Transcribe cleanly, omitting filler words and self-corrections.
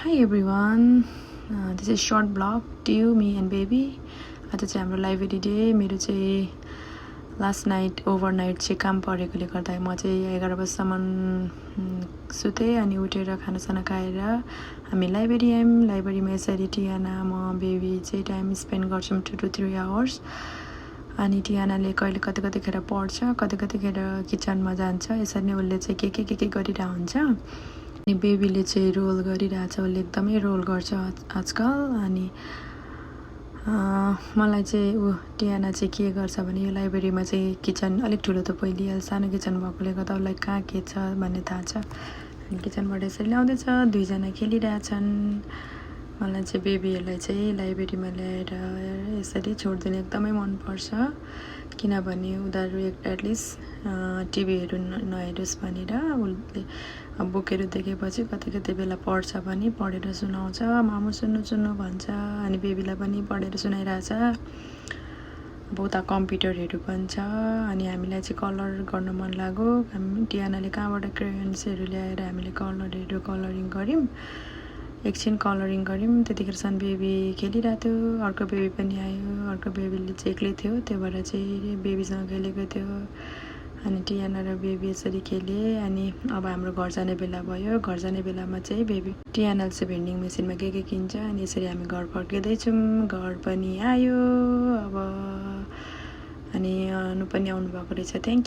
Hi everyone, this is short blog to you, me and baby. आज चाहिँ हाम्रो library day. मेरो चाहिँ लास्ट नाइट ओभरनाइट चाहिँ काम परेकोले गर्दा म चाहिँ 11 बजीसम्म सुतेँ अनि उठेर खानासाना खाएर हामी लाइब्रेरी आयौँ। लाइब्रेरीमा यसरी टियाना म बेबी चाहिँ टाइम स्पेन्ड गर्छौँ 2 to 3 hours। अनि टियानाले कहिले कति कतिखेर पढ्छ, कति कतिखेर किचनमा जान्छ। यसरी नै उसले चाहिँ के गरिरहेको हुन्छ। अनि बेबीले चाहिँ रोल गरिरहेछ, उसले एकदमै रोल गर्छ आजकल। अनि मलाई चाहिँ टियाना चाहिँ के गर्छ भने यो लाइब्रेरीमा चाहिँ किचन अलिक ठुलो त पहिलिहाल्छ, सानो किचन भएकोले गर्दा उसलाई कहाँ के छ भन्ने थाहा छ। अनि किचनबाट यसरी ल्याउँदैछ, दुईजना खेलिरहेछन्। मलाई चाहिँ बेबीहरूलाई चाहिँ लाइब्रेरीमा ल्याएर यसरी छोडिदिनु एकदमै मनपर्छ, किनभने उनीहरू एटलिस्ट टिभीहरू नहेरोस् भनेर। उसले बुकहरू देखेपछि कति बेला पढ्छ भने पढेर सुनाउँछ, मामु सुन्नु भन्छ। अनि बेबीलाई पनि पढेर सुनाइरहेछ। अब उता कम्प्युटरहरू पनि छ। अनि हामीलाई चाहिँ कलर गर्न मन लाग्यो। हामी टियानाले कहाँबाट क्रेयन्सहरू ल्याएर हामीले कलरिङ गऱ्यौँ। एकछिन कलरिङ गऱ्यौँ, त्यतिखेरसम्म बेबी खेलिरहेको थियो। अर्को बेबी पनि आयो। अर्को बेबीले चाहिँ एक्लै थियो, त्यो भएर चाहिँ बेबीसँग खेलेको थियो। अनि टियाना र बेबी यसरी खेले। अनि अब हाम्रो घर जाने बेला भयो। घर जाने बेलामा चाहिँ बेबी टियानाले चाहिँ भेन्डिङ मेसिनमा के किन्छ। अनि यसरी हामी घर फर्किँदैछौँ। घर पनि आयो अब। अनि अनु पनि आउनु भएको रहेछ। Thank you.